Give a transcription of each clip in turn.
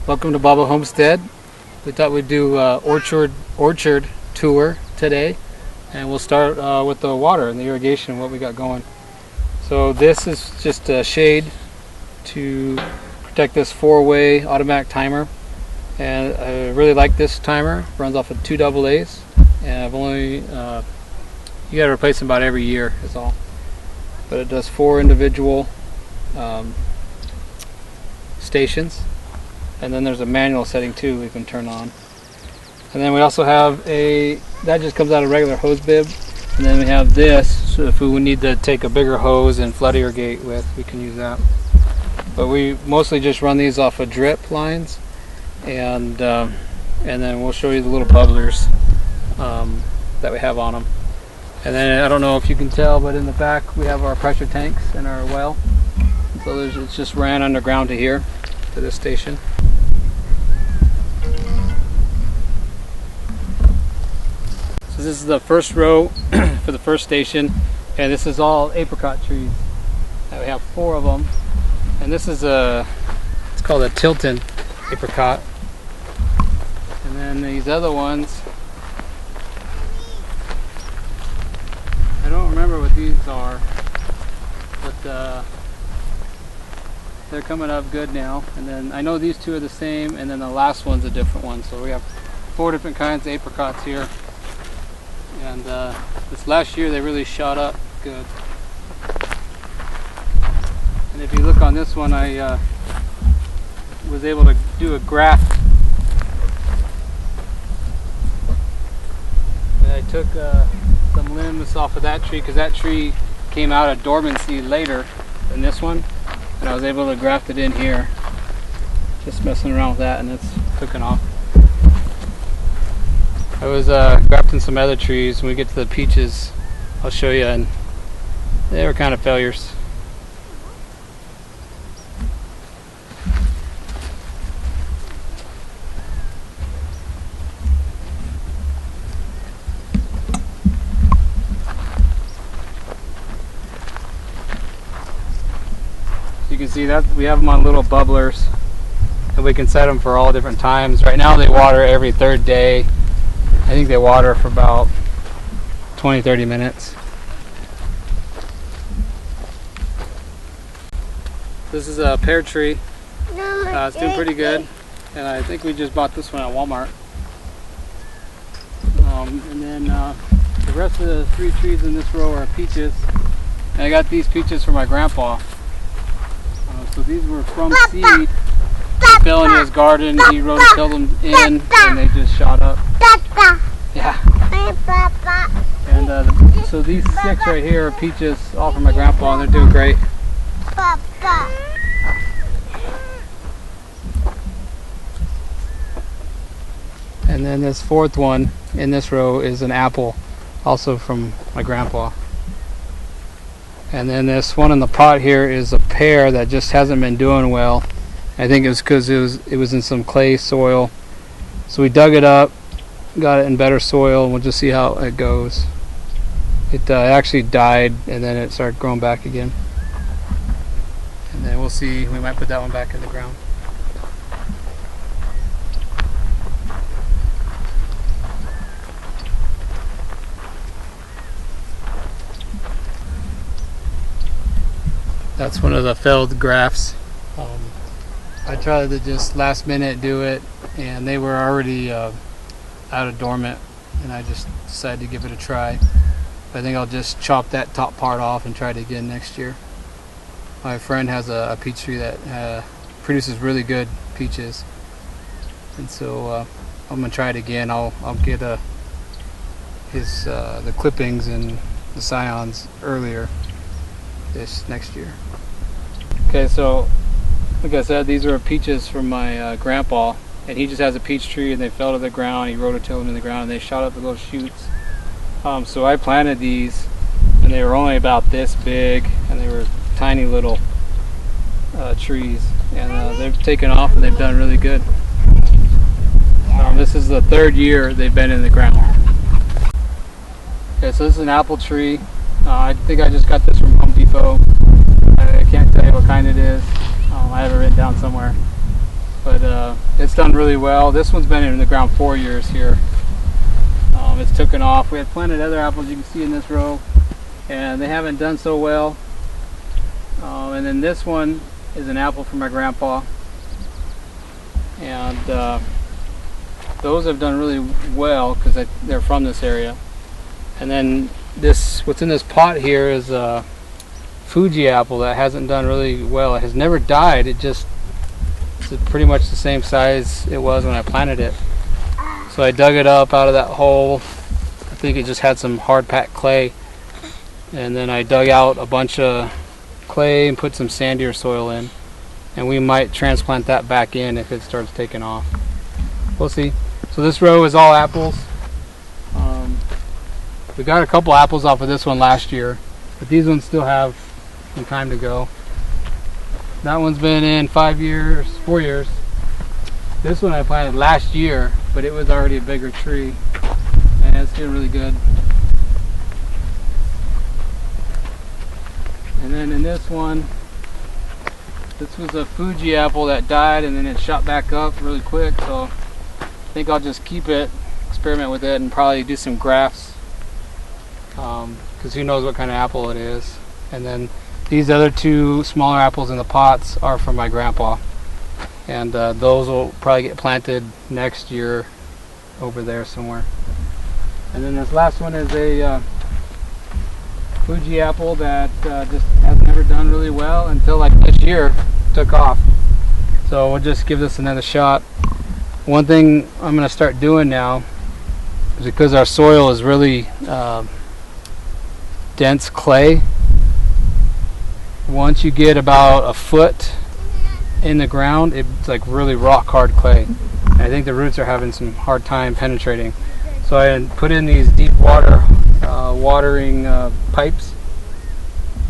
Welcome to Baba Homestead. We thought we'd do orchard tour today, and we'll start with the water and the irrigation, what we got going. So this is just a shade to protect this 4-way automatic timer, and I really like this timer. It runs off of 2 AA's, and I've only you gotta replace them about every year is all, but it does 4 individual stations, and then there's a manual setting too we can turn on. And then we also have that just comes out of regular hose bib, and then we have this, so if we need to take a bigger hose and flood irrigate with, we can use that. But we mostly just run these off of drip lines, and then we'll show you the little bubblers that we have on them. And then I don't know if you can tell, but in the back we have our pressure tanks and our well. So it's just ran underground to here, to this station. So this is the first row for the first station, and this is all apricot trees. And we have 4 of them, and this is it's called a Tilton apricot. And then these other ones, I don't remember what these are, but they're coming up good now. And then I know these 2 are the same, and then the last one's a different one. So we have 4 different kinds of apricots here. And this last year they really shot up good. And if you look on this one, I was able to do a graft. And I took some limbs off of that tree, because that tree came out of dormancy later than this one, and I was able to graft it in here, just messing around with that, and it's cooking off. I was grafting some other trees. When we get to the peaches, I'll show you, and they were kind of failures. You can see that we have them on little bubblers, and we can set them for all different times. Right now they water every 3rd day. I think they water for about 20-30 minutes. This is a pear tree. It's doing pretty good, and I think we just bought this one at Walmart. And then the rest of the 3 trees in this row are peaches, and I got these peaches from my grandpa. So these were from seed. They fell in his garden. He rototilled them in, and they just shot up. Yeah. And so these 6 right here are peaches, all from my grandpa, and they're doing great. And then this 4th one in this row is an apple, also from my grandpa. And then this one in the pot here is a pear that just hasn't been doing well. I think it was because it was in some clay soil. So we dug it up, got it in better soil, and we'll just see how it goes. It actually died, and then it started growing back again. And then we'll see, we might put that one back in the ground. That's one of the failed grafts. I tried to just last minute do it, and they were already out of dormant, and I just decided to give it a try. I think I'll just chop that top part off and try it again next year. My friend has a peach tree that produces really good peaches, and so I'm gonna try it again. I'll get the clippings and the scions earlier this next year. Okay, so like I said, these are peaches from my grandpa, and he just has a peach tree, and they fell to the ground. He rototilled them in the ground, and they shot up the little shoots. So I planted these, and they were only about this big, and they were tiny little trees, and they've taken off, and they've done really good. This is the 3rd year they've been in the ground. Okay, so this is an apple tree. I think I just got this from Home Depot. I can't tell you what kind it is. I have it written down somewhere. but it's done really well. This one's been in the ground 4 years here. It's taken off. We had planted other apples you can see in this row, and they haven't done so well. And then this one is an apple from my grandpa, and those have done really well because they're from this area. And then what's in this pot here is a Fuji apple that hasn't done really well. It has never died. It's pretty much the same size it was when I planted it. So I dug it up out of that hole. I think it just had some hard packed clay, and then I dug out a bunch of clay and put some sandier soil in, and we might transplant that back in if it starts taking off. We'll see. So this row is all apples. We got a couple apples off of this one last year, but these ones still have some time to go. That one's been in 4 years. This one I planted last year, but it was already a bigger tree, and it's doing really good. And then in this one, this was a Fuji apple that died and then it shot back up really quick, so I think I'll just keep it, experiment with it, and probably do some grafts, because who knows what kind of apple it is. And then these other two smaller apples in the pots are from my grandpa, and those will probably get planted next year over there somewhere. And then this last one is a Fuji apple that just has never done really well until like this year took off. So we'll just give this another shot. One thing I'm going to start doing now is, because our soil is really dense clay, once you get about a foot in the ground, it's like really rock hard clay. And I think the roots are having some hard time penetrating. So I put in these deep watering pipes.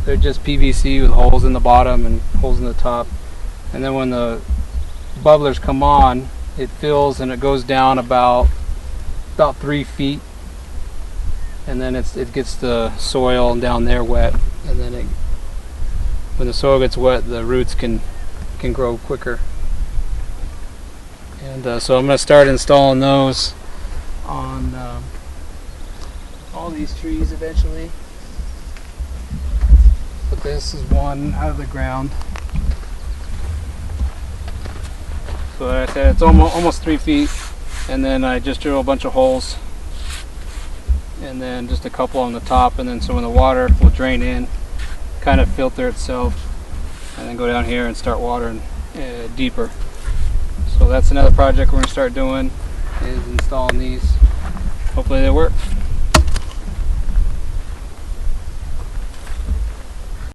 They're just PVC with holes in the bottom and holes in the top. And then when the bubblers come on, it fills and it goes down about 3 feet. And then it gets the soil down there wet. And then when the soil gets wet, the roots can grow quicker. And so I'm going to start installing those on all these trees eventually. But this is one out of the ground. So like I said, it's almost 3 feet, and then I just drill a bunch of holes, and then just a couple on the top, and then so when the water will drain in, kind of filter itself, and then go down here and start watering deeper. So that's another project we're going to start doing, is installing these. Hopefully they work.